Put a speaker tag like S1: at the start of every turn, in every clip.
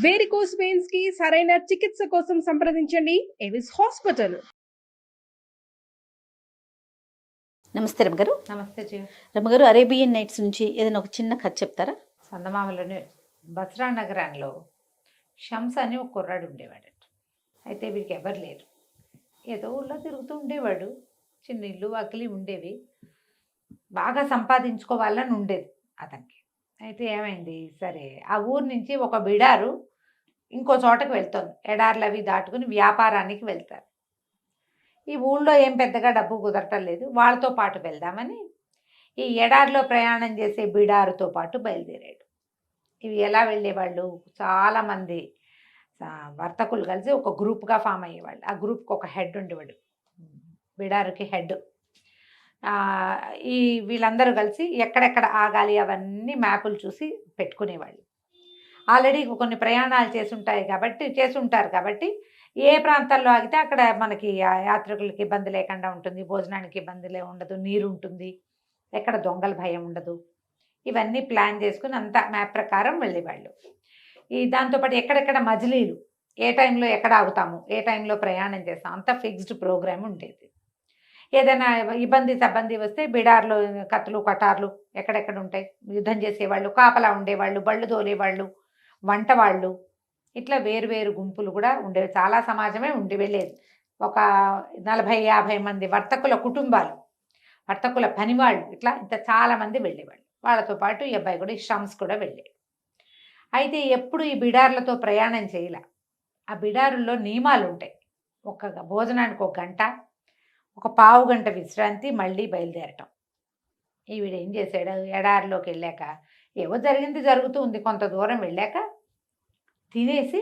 S1: Varicose veins కి సరైన చికిత్స కోసం సంప్రదించండి ఎవిస్ హాస్పిటల్.
S2: నమస్తే రమ్మగారు.
S3: నమస్తే జీ.
S2: రమ్మగారు, అరేబియన్ నైట్స్ నుంచి ఏదైనా ఒక చిన్న కథ చెప్తారా?
S3: చందమామలోని బస్రా నగరంలో షమ్స్ అని ఒక కుర్రాడు ఉండేవాడట. అయితే వీడికి ఎవరు లేరు, ఏదో ఊళ్ళో తిరుగుతూ ఉండేవాడు. చిన్న ఇల్లు వాకిలి ఉండేవి, బాగా సంపాదించుకోవాలని ఉండేది అతనికి. అయితే ఏమైంది, సరే ఆ ఊరు నుంచి ఒక బిడారు ఇంకో చోటకు వెళ్తుంది. ఎడార్లు అవి దాటుకుని వ్యాపారానికి వెళ్తారు. ఈ ఊళ్ళో ఏం పెద్దగా డబ్బు కుదరటం లేదు, వాళ్ళతో పాటు వెళ్దామని ఈ ఎడారిలో ప్రయాణం చేసే బిడారుతో పాటు బయలుదేరాడు. ఇవి ఎలా వెళ్ళేవాళ్ళు, చాలామంది వర్తకులు కలిసి ఒక గ్రూప్గా ఫామ్ అయ్యేవాళ్ళు. ఆ గ్రూప్కి ఒక హెడ్ ఉండేవాడు, బిడారుకి హెడ్. ఈ వీళ్ళందరూ కలిసి ఎక్కడెక్కడ ఆగాలి అవన్నీ మ్యాపులు చూసి పెట్టుకునేవాళ్ళు. ఆల్రెడీ కొన్ని ప్రయాణాలు చేసుంటారు కాబట్టి ఏ ప్రాంతాల్లో ఆగితే అక్కడ మనకి యాత్రికులకి ఇబ్బంది లేకుండా ఉంటుంది, భోజనానికి ఇబ్బంది ఉండదు, నీరు ఉంటుంది, ఎక్కడ దొంగల భయం ఉండదు. ఇవన్నీ ప్లాన్ చేసుకుని అంతా మ్యాప్ ప్రకారం వెళ్ళేవాళ్ళు. దాంతోపాటు ఎక్కడెక్కడ మజిలీలు, ఏ టైంలో ఎక్కడ ఆగుతాము, ఏ టైంలో ప్రయాణం చేస్తాం, అంతా ఫిక్స్డ్ ప్రోగ్రామ్ ఉండేది. ఏదైనా ఇబ్బంది వస్తే బిడార్లు కత్తులు కటార్లు ఎక్కడెక్కడ ఉంటాయి, యుద్ధం చేసేవాళ్ళు, కాపలా ఉండేవాళ్ళు, బళ్ళు తోలేవాళ్ళు, వంట వాళ్ళు, ఇట్లా వేరు గుంపులు కూడా ఉండేవి. చాలా సమాజమే వెళ్ళేది. ఒక 40-50 మంది వర్తకుల కుటుంబాలు, వర్తకుల పనివాళ్ళు, ఇంత చాలామంది వెళ్ళేవాళ్ళు. వాళ్ళతో పాటు ఈ అబ్బాయి కూడా, ఈ షమ్స్ కూడా వెళ్ళాడు. అయితే ఎప్పుడు ఈ బిడార్లతో ప్రయాణం చేయాల. ఆ బిడారుల్లో నియమాలు ఉంటాయి. భోజనానికి 1 గంట, ఒక పావు గంట విశ్రాంతి, మళ్ళీ బయలుదేరటం. వీడు ఏం చేశాడు, ఎడారిలోకి వెళ్ళాక ఏవో జరుగుతూ ఉంది. కొంత దూరం వెళ్ళాక తినేసి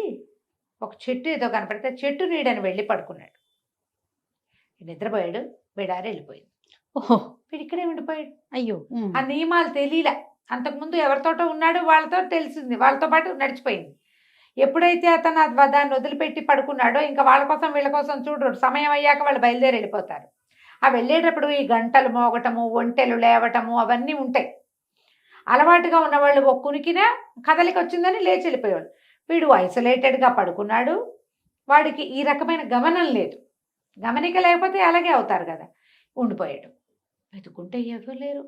S3: ఒక చెట్టు ఏదో కనపడితే చెట్టు నీడని వెళ్ళి పడుకున్నాడు. నిద్రపోయాడు, బిడారి వెళ్ళిపోయింది.
S2: ఓహో,
S3: వీడు ఇక్కడే ఉండిపోయాడు.
S2: అయ్యో,
S3: ఆ నియమాలు తెలియలే. అంతకుముందు ఎవరితోటో ఉన్నాడు, వాళ్ళతో తెలిసింది, వాళ్ళతో పాటు నడిచిపోయింది. ఎప్పుడైతే అతను దాన్ని వదిలిపెట్టి పడుకున్నాడో, ఇంకా వాళ్ళ కోసం వీళ్ళ కోసం చూడరు. సమయం అయ్యాక వాళ్ళు బయలుదేరి వెళ్ళిపోతారు. ఆ వెళ్ళేటప్పుడు ఈ గంటలు మోగటము, ఒంటెలు లేవటము అవన్నీ ఉంటాయి. అలవాటుగా ఉన్నవాళ్ళు ఒక్కునికినా కదలికి వచ్చిందని లేచి వెళ్ళిపోయేవాళ్ళు. వీడు ఐసోలేటెడ్గా పడుకున్నాడు. వాడికి ఈ రకమైన గమనం లేదు. గమనిక లేకపోతే అలాగే అవుతారు కదా. ఉండిపోయాడు. వెతుకుంటే ఎవరు లేరు,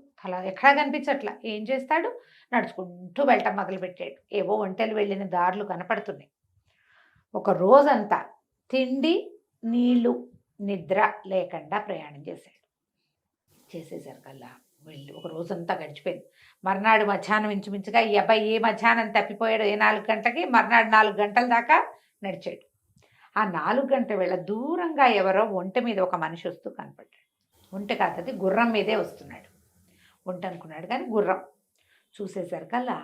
S3: ఎక్కడా కనిపించట్లా. ఏం చేస్తాడు, నడుచుకుంటూ వెళ్ళటం మొదలుపెట్టాడు. ఏవో ఒంటెలు వెళ్ళిన దారులు కనపడుతున్నాయి. ఒక రోజంతా తిండి, నీళ్లు, నిద్ర లేకుండా ప్రయాణం చేసేసరికల్లా వెళ్ళి ఒక రోజంతా గడిచిపోయింది. మర్నాడు మధ్యాహ్నం ఇంచుమించుగా ఈ అబ్బాయి ఏ మధ్యాహ్నం తప్పిపోయాడు, ఏ 4 గంటలకి, మర్నాడు 4 గంటల దాకా నడిచాడు. ఆ 4 గంటల వేళ దూరంగా ఎవరో ఒంటె మీద ఒక మనిషి వస్తూ కనపడ్డాడు. ఒంటె కాదది, గుర్రం మీదే వస్తున్నాడు. ఒంటె అనుకున్నాడు కానీ గుర్రం. చూసేసరికల్లా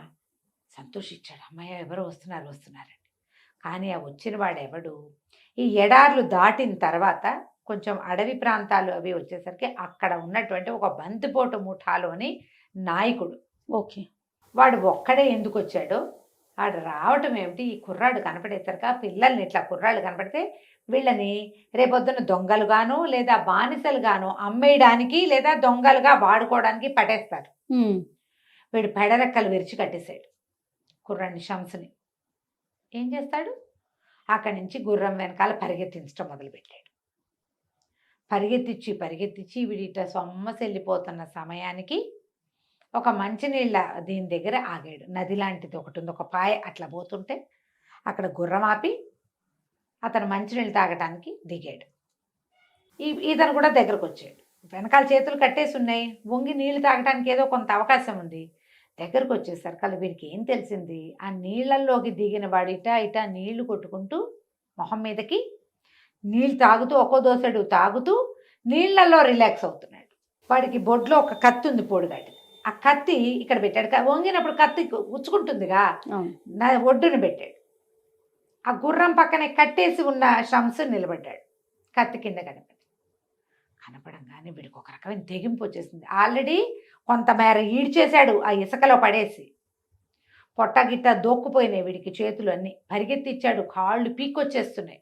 S3: సంతోషించాడు. అమ్మాయి ఎవరో వస్తున్నారండి. కానీ ఆ వచ్చిన వాడెవడు, ఈ ఎడార్లు దాటిన తర్వాత కొంచెం అడవి ప్రాంతాలు అవి వచ్చేసరికి అక్కడ ఉన్నటువంటి ఒక బంతిపోటు ముఠాలోని నాయకుడు.
S2: ఓకే,
S3: వాడు ఒక్కడే ఎందుకు వచ్చాడో, వాడు రావటం ఏమిటి, ఈ కుర్రాడు కనపడేసరికి ఆ పిల్లల్ని ఇట్లా కుర్రాళ్ళు కనపడితే వీళ్ళని రేపొద్దున దొంగలుగాను లేదా బానిసలుగాను అమ్మేయడానికి లేదా దొంగలుగా వాడుకోవడానికి పట్టేస్తారు. వీడు పెడరెక్కలు విరిచి కట్టేశాడు కుర్రాడిని, షమ్స్ని. ఏం చేస్తాడు, అక్కడి నుంచి గుర్రం వెనకాల పరిగెత్తించడం మొదలుపెట్టాడు. పరిగెత్తించి వీడిట సొమ్మసెళ్ళిపోతున్న సమయానికి ఒక మంచినీళ్ళ దీని దగ్గర ఆగాడు. నది లాంటిది ఒకటి ఉంది, ఒక పాయ అట్లా పోతుంటే అక్కడ గుర్రం ఆపి అతను మంచినీళ్ళు తాగటానికి దిగాడు. ఇతను కూడా దగ్గరకు వచ్చాడు. వెనకాల చేతులు కట్టేసి ఉన్నాయి, వంగి నీళ్లు తాగటానికి ఏదో కొంత అవకాశం ఉంది. దగ్గరకు వచ్చేసరికి వీరికి ఏం తెలిసింది, ఆ నీళ్ళల్లోకి దిగిన వాడు ఇట నీళ్లు కొట్టుకుంటూ మొహం మీదకి నీళ్ళు తాగుతూ ఒక్కో దోసెడు తాగుతూ నీళ్లలో రిలాక్స్ అవుతున్నాడు. వాడికి బొడ్లో ఒక కత్తి ఉంది, పొడిగాడి. ఆ కత్తి ఇక్కడ పెట్టాడు. వంగినప్పుడు కత్తి ఉచ్చుకుంటుందిగా, ఒడ్డును పెట్టాడు. ఆ గుర్రం పక్కనే కట్టేసి ఉన్న షమ్స్ నిలబడ్డాడు. కత్తి కింద కనపడంగానే వీడికి ఒక రకమైన తెగింపు వచ్చేసింది. ఆల్రెడీ కొంతమేర ఈడ్చేశాడు ఆ ఇసుకలో పడేసి. పొట్టగిట్ట దోక్కుపోయినాయి వీడికి, చేతులు అన్నీ పరిగెత్తిచ్చాడు. కాళ్ళు పీకొచ్చేస్తున్నాయి.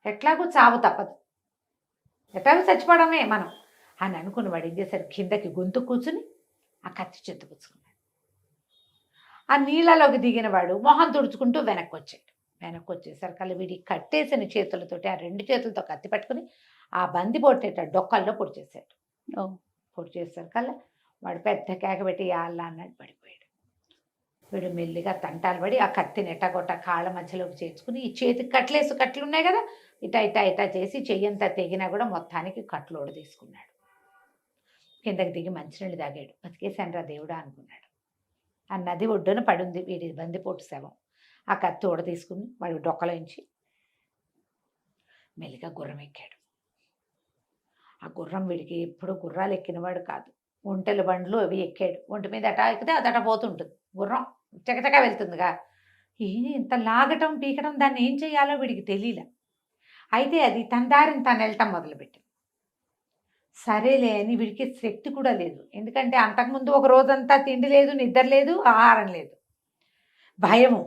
S3: ఎట్లాగూ చావు తప్పదు, ఎట్లాగూ చచ్చిపోవడమే మనం అని అనుకున్నవాడు ఏం చేశాడు, కిందకి గొంతు కూర్చుని ఆ కత్తి చెత్తుపుచ్చుకున్నాడు. ఆ నీళ్ళలోకి దిగిన వాడు మొహం తుడుచుకుంటూ వెనక్కి వచ్చాడు. వెనక్కి వచ్చేసరికి వీడికి కట్టేసిన చేతులతోటి ఆ 2 చేతులతో కత్తి పట్టుకుని ఆ బంది పొట్టేట డొక్కల్లో పొడి చేశాడు.
S2: ఓ
S3: పొడి చేసేసరికల్లా వాడు పెద్ద కేక పెట్టి యాళ్ళ అన్నట్టు పడిపోయాడు. వీడు మెల్లిగా తంటాలు పడి ఆ కత్తిని ఎట్టగొట్ట కాళ్ళ మధ్యలోకి చేర్చుకుని ఈ చేతికి కట్లు ఉన్నాయి కదా, ఇటా చేసి చెయ్యంతా తెగినా కూడా మొత్తానికి కట్లోడు తీసుకున్నాడు. కిందకి దిగి మంచినీళ్ళు తాగాడు. బతికేశాను రా దేవుడా అనుకున్నాడు. ఆ నది ఒడ్డున పడుంది వీడి బందిపోటు శవం. ఆ కత్తి ఊడ తీసుకుని వాడు డొక్కలోంచి మెల్లిగా గుర్రం ఎక్కాడు. ఆ గుర్రం వీడికి ఎప్పుడు గుర్రాలు ఎక్కినవాడు కాదు. ఒంటెల బండ్లు అవి ఎక్కాడు. ఒంటి మీద అటా ఎక్కితే అదట పోతుంటుంది. గుర్రం చకచకా వెళ్తుందిగా. ఇంత లాగటం పీకటం దాన్ని ఏం చేయాలో వీడికి తెలియలే. అయితే అది తన దారిని తను వెళ్ళటం మొదలుపెట్టింది. సరేలే అని వీడికి శక్తి కూడా లేదు. ఎందుకంటే అంతకుముందు ఒక రోజంతా తిండి లేదు, నిద్ర లేదు, ఆహారం లేదు, భయము.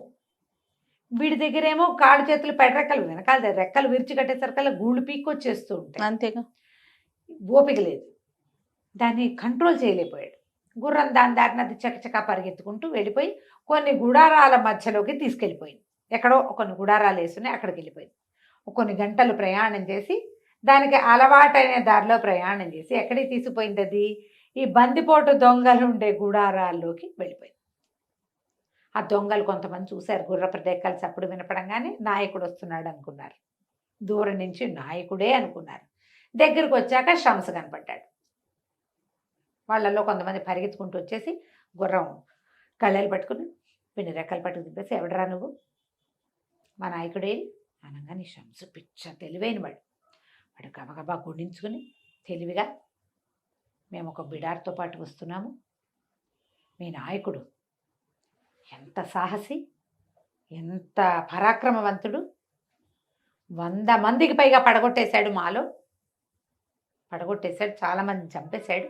S3: వీడి దగ్గరేమో కాళ్ళు చేతులు పెడరెక్కలు, వెనకాల రెక్కలు విరిచి కట్టేసరికల్లా గూళ్ళు పీక్కొచ్చేస్తూ ఉంటాయి.
S2: అంతేగా.
S3: ఓపిక లేదు. దాన్ని కంట్రోల్ చేయలేకపోయాడు. గుర్రం దాని దారిని అది చకచకా పరిగెత్తుకుంటూ వెళ్ళిపోయి కొన్ని గుడారాల మధ్యలోకి తీసుకెళ్ళిపోయింది. ఎక్కడో కొన్ని గుడారాలు వేసుకుని అక్కడికి వెళ్ళిపోయింది. కొన్ని గంటలు ప్రయాణం చేసి దానికి అలవాటైన దారిలో ప్రయాణం చేసి ఎక్కడికి తీసుకుపోయింది అది? ఈ బందిపోటు దొంగలు ఉండే గుడారాల్లోకి వెళ్ళిపోయింది. ఆ దొంగలు కొంతమంది చూశారు. గుర్రపు డెక్కలు చప్పుడు వినపడంగానే నాయకుడు వస్తున్నాడు అనుకున్నారు. దూరం నుంచి నాయకుడే అనుకున్నారు. దగ్గరికి వచ్చాక షమ్స్ కనపడ్డాడు. వాళ్ళల్లో కొంతమంది పరిగెత్తుకుంటూ వచ్చేసి గుర్రం కళ్ళలు పట్టుకుని పిండి రెక్కలు పట్టుకు తిప్పేసి, ఎవడరా నువ్వు? మా నాయకుడే అనగానే షమ్స్ పిచ్చ తెలివైన వాడు గబగబా గుడించుకుని తెలివిగా, మేము ఒక బిడార్తో పాటు వస్తున్నాము. మీ నాయకుడు ఎంత సాహసి, ఎంత పరాక్రమవంతుడు, 100 మందికి పైగా పడగొట్టేశాడు. మాలో పడగొట్టేశాడు, చాలామంది చంపేశాడు.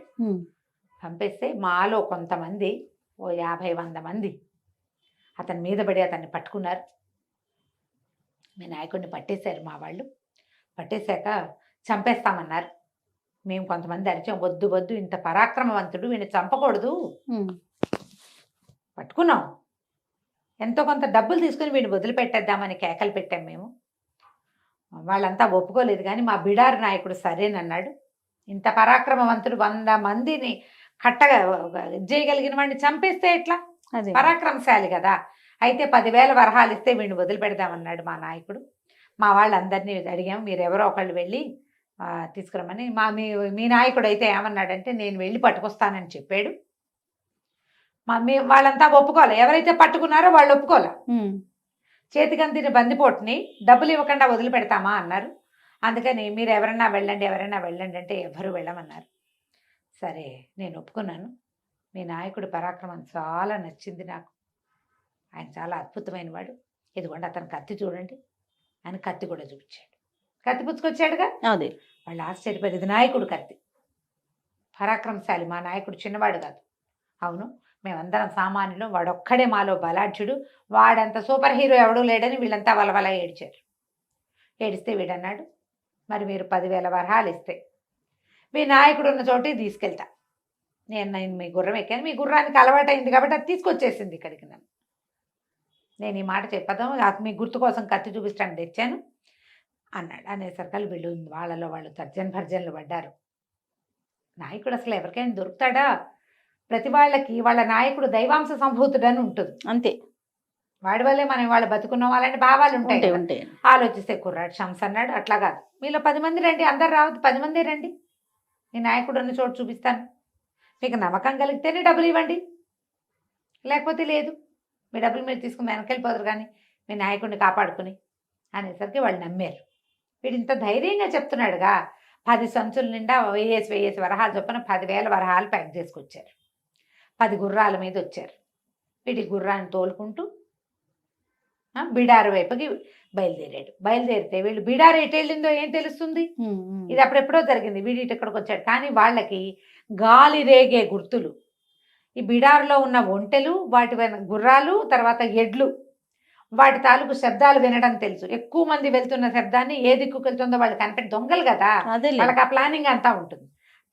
S3: చంపేస్తే మాలో కొంతమంది, ఓ 50-100 మంది అతని మీద పడి అతన్ని పట్టుకున్నారు. మీ నాయకుడిని పట్టేశారు మా వాళ్ళు. పట్టేశాక చంపేస్తామన్నారు. మేము కొంతమంది అరిచాం, వద్దు వద్దు, ఇంత పరాక్రమవంతుడు, వీడిని చంపకూడదు. పట్టుకున్నాం, ఎంతో కొంత డబ్బులు తీసుకుని వీడిని వదిలిపెట్టేద్దామని కేకలు పెట్టాం మేము. వాళ్ళంతా ఒప్పుకోలేదు. కానీ మా బిడారు నాయకుడు సరేనన్నాడు. ఇంత పరాక్రమవంతుడు 100 మందిని కట్టగా చేయగలిగిన వాడిని చంపేస్తే ఎట్లా? పరాక్రమశాలి కదా. అయితే 10,000 వరహాలు ఇస్తే వీడిని వదిలిపెడదామన్నాడు మా నాయకుడు. మా వాళ్ళందరినీ అడిగాము, మీరు ఎవరో ఒకళ్ళు వెళ్ళి తీసుకురమ్మని. మీ నాయకుడు అయితే ఏమన్నాడంటే, నేను వెళ్ళి పట్టుకొస్తానని చెప్పాడు. వాళ్ళంతా ఒప్పుకోలే. ఎవరైతే పట్టుకున్నారో వాళ్ళు ఒప్పుకోలే. చేతికందిన బందిపోటుని డబ్బులు ఇవ్వకుండా వదిలిపెడతామా అన్నారు. అందుకని మీరు ఎవరైనా వెళ్ళండి అంటే ఎవరు వెళ్ళమన్నారు. సరే నేను ఒప్పుకున్నాను. మీ నాయకుడు పరాక్రమం చాలా నచ్చింది నాకు. ఆయన చాలా అద్భుతమైన వాడు. ఇదిగోండి అతను కత్తి చూడండి అని కత్తి కూడా చూపించాడు. కత్తి పుచ్చుకొచ్చాడుగా.
S2: అదే
S3: వాళ్ళు ఆశ్చర్యపోయారు. ఇది నాయకుడు కత్తి, పరాక్రమశాలి, మా నాయకుడు చిన్నవాడు కాదు. అవును, మేమందరం సామాన్యులు, వాడొక్కడే మాలో బలాఢ్యుడు, వాడంత సూపర్ హీరో ఎవడూ లేడని వీళ్ళంతా వలవల ఏడిచారు. ఏడిస్తే వీడన్నాడు, మరి మీరు 10,000 వరహాలు ఇస్తే మీ నాయకుడు ఉన్న చోటికి తీసుకెళ్తా. నేను మీ గుర్రం ఎక్కాను, మీ గుర్రానికి అలవాటైంది కాబట్టి అది తీసుకొచ్చేసింది ఇక్కడికి. నేను ఈ మాట చెప్పదాం, మీ గుర్తు కోసం కత్తి చూపించడానికి తెచ్చాను అన్నాడు. అనేసరికి వీళ్ళు వాళ్ళలో వాళ్ళు తర్జనభర్జనలు పడ్డారు. నాయకుడు అసలు ఎవరికైనా దొరుకుతాడా? ప్రతి వాళ్ళకి వాళ్ళ నాయకుడు దైవాంశ సంభూతుడని ఉంటుంది.
S2: అంతే.
S3: వాడి వల్లే మనం వాళ్ళు బతుకున్న వాళ్ళని భావాలు ఉంటాయి. ఆలోచిస్తే కుర్రాడు షమ్స్ అన్నాడు, అట్లా కాదు, మీలో 10 మంది రండి, అందరు రావద్దు, 10 మంది రండి, మీ నాయకుడు ఉన్న చోటు చూపిస్తాను. మీకు నమ్మకం కలిగితేనే డబ్బులు ఇవ్వండి, లేకపోతే లేదు. మీ డబ్బులు మీరు తీసుకుని వెనకెళ్ళిపోతారు కానీ మీ నాయకుడిని కాపాడుకుని అనేసరికి వాళ్ళు నమ్మారు. వీడు ఇంత ధైర్యంగా చెప్తున్నాడుగా. 10 సంచుల నిండా 1000 వరహాలు చొప్పున 10,000 వరహాలు ప్యాక్ చేసుకొచ్చారు. 10 గుర్రాల మీద వచ్చారు. వీడి గుర్రాన్ని తోలుకుంటూ బిడారు వైపుకి బయలుదేరాడు. బయలుదేరితే వీళ్ళు బిడారు ఎటు వెళ్ళిందో ఏం తెలుస్తుంది? ఇది అప్పుడెప్పుడో జరిగింది. వీడి ఇక్కడికి వచ్చాడు. కానీ వాళ్ళకి గాలి రేగే గుర్తులు, ఈ బిడారులో ఉన్న ఒంటెలు, వాటి గుర్రాలు, తర్వాత ఎడ్లు, వాటి తాలూకు శబ్దాలు వినడం తెలుసు. ఎక్కువ మంది వెళ్తున్న శబ్దాన్ని ఏ దిక్కుకు వెళ్తుందో వాళ్ళు కనిపెట్టి, దొంగలు కదా వాళ్ళకి ఆ ప్లానింగ్ అంతా ఉంటుంది.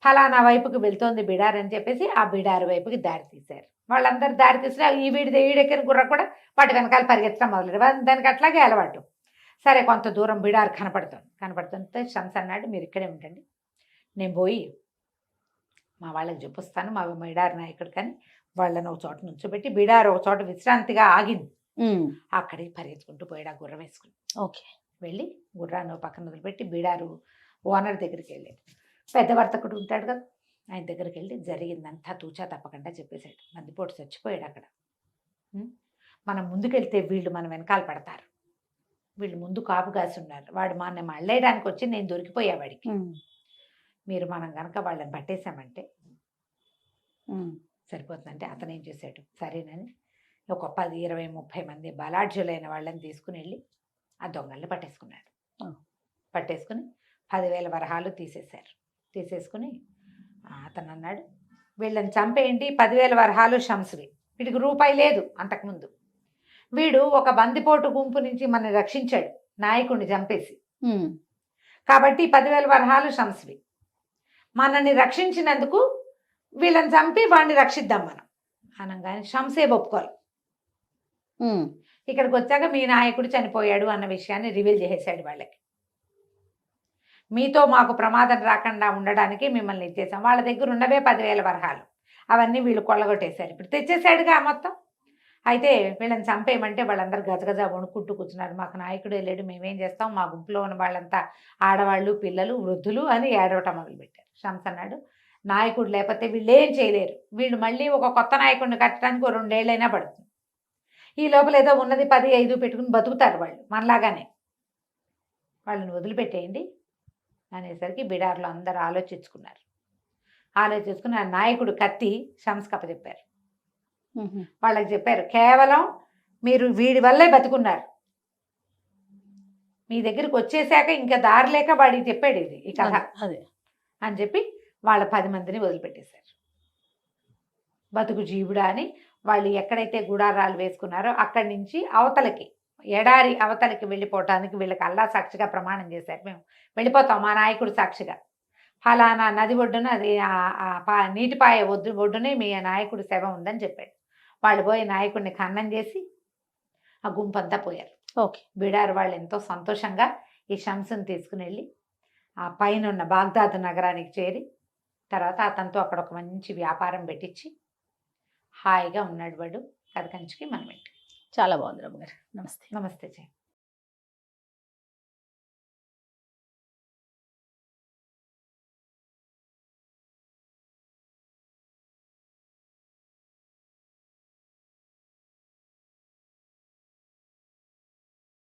S3: ఫలానా వైపుకి వెళ్తోంది బిడార్ అని చెప్పేసి ఆ బిడారు వైపుకి దారి తీశారు. వాళ్ళందరూ దారి తీసినా ఈ వీడెక్కిన గుర్ర కూడా వాటి వెనకాల పరిగెత్తడం మొదలెడు. దానికి అట్లాగే అలవాటు. సరే కొంత దూరం బిడారు కనపడుతుంటే షమ్స్ అన్నాడు, మీరు ఇక్కడే ఉండండి, నేను పోయి మా వాళ్ళకి చెప్పొస్తాను, మా బిడారు నాయకుడు కానీ వాళ్ళని ఒక చోట నుంచోబెట్టి బిడారు ఒక చోట విశ్రాంతిగా ఆగింది. అక్కడికి పరిగెత్తుకుంటూ పోయాడు ఆ గుర్రం వేసుకుని.
S2: ఓకే.
S3: వెళ్ళి గుర్రాన్ని పక్కన వదిలిపెట్టి బిడారు ఓనర్ దగ్గరికి వెళ్ళాడు. పెద్ద వర్తకుడు ఉంటాడు కదా, ఆయన దగ్గరికి వెళ్ళి జరిగిందంతా తూచా తప్పకుండా చెప్పేశాడు. మందిపోటు చచ్చిపోయాడు అక్కడ. మనం ముందుకెళ్తే వీళ్ళు మన వెనకాల పడతారు, వీళ్ళు ముందు కాపు కాసి ఉన్నారు, వాడు మన మళ్ళేయడానికి వచ్చి నేను దొరికిపోయా వాడికి, మీరు మనం కనుక వాళ్ళని పట్టేశామంటే సరిపోతుందంటే అతను ఏం చేశాడు, సరేనని ఒక 10, 20, 30 మంది బలాఢ్యులైన వాళ్ళని తీసుకుని వెళ్ళి ఆ దొంగల్ని పట్టేసుకున్నాడు. పట్టేసుకుని 10,000 వరహాలు తీసేసుకుని అతను అన్నాడు, వీళ్ళని చంపేయండి, 10,000 వరహాలు షమ్స్వి, వీడికి రూపాయి లేదు అంతకుముందు, వీడు ఒక బందిపోటు గుంపు నుంచి మనని రక్షించాడు నాయకుడిని చంపేసి, కాబట్టి 10,000 వరహాలు షమ్స్వి, మనని రక్షించినందుకు వీళ్ళని చంపి వాడిని రక్షిద్దాం మనం అనగానే షమ్సే ఒప్పుకోవాలి. ఇక్కడికి వచ్చాక మీ నాయకుడు చనిపోయాడు అన్న విషయాన్ని రివీల్ చేసేసాడు వాళ్ళకి. మీతో మాకు ప్రమాదం రాకుండా ఉండడానికి మిమ్మల్ని ఇచ్చేసాం. వాళ్ళ దగ్గర ఉన్నవే 10,000 వరహాలు, అవన్నీ వీళ్ళు కొల్లగొట్టేశారు. ఇప్పుడు తెచ్చేసాడుగా మొత్తం. అయితే వీళ్ళని చంపేయమంటే వాళ్ళందరూ గజగజ వణుకుంటూ కూర్చున్నారు. మాకు నాయకుడు వెళ్ళాడు, మేమేం చేస్తాం, మా గుంపులో ఉన్న వాళ్ళంతా ఆడవాళ్ళు, పిల్లలు, వృద్ధులు అని ఏడవటం మొదలుపెట్టారు. షమ్స్ అన్నాడు, నాయకుడు లేకపోతే వీళ్ళు ఏం చేయలేరు, వీళ్ళు మళ్ళీ ఒక కొత్త నాయకుడిని కట్టడానికి 2 ఏళ్ళైనా పడుతుంది, ఈ లోపల ఏదో ఉన్నది 10, 5 పెట్టుకుని బతుకుతారు వాళ్ళు మనలాగానే, వాళ్ళని వదిలిపెట్టేయండి అనేసరికి బిడార్లో అందరూ ఆలోచించుకుని ఆ నాయకుడు కత్తి షమ్స్ కప్పచెప్పారు. వాళ్ళకి చెప్పారు, కేవలం మీరు వీడి వల్లే బతుకున్నారు, మీ దగ్గరికి వచ్చేసాక ఇంకా దారి లేక వాడికి చెప్పాడు ఇది ఈ కథ అని చెప్పి వాళ్ళ 10 మందిని వదిలిపెట్టేశారు. బతుకు జీవుడా అని వాళ్ళు ఎక్కడైతే గుడారాలు వేసుకున్నారో అక్కడి నుంచి అవతలకి, ఎడారి అవతలకి వెళ్ళిపోవటానికి వీళ్ళకి అల్లా సాక్షిగా ప్రమాణం చేశారు, మేము వెళ్ళిపోతాం మా నాయకుడు సాక్షిగా, ఫలానా నది ఒడ్డున అది నీటిపాయ ఒడ్డునే మీ నాయకుడి శవం ఉందని చెప్పాడు. వాళ్ళు పోయి నాయకుడిని ఖననం చేసి ఆ గుంపంతా పోయారు.
S2: ఓకే.
S3: బిడారు వాళ్ళు ఎంతో సంతోషంగా ఈ షమ్స్ని తీసుకుని వెళ్ళి ఆ పైన ఉన్న బాగ్దాద్ నగరానికి చేరి తర్వాత అతనితో అక్కడ ఒక మంచి వ్యాపారం పెట్టించి హాయిగా ఉన్నాడు వాడు. కథ కంచికి మనం.
S2: చాలా బాగుంది రమ్మ గారు. నమస్తే.
S3: నమస్తే జయ.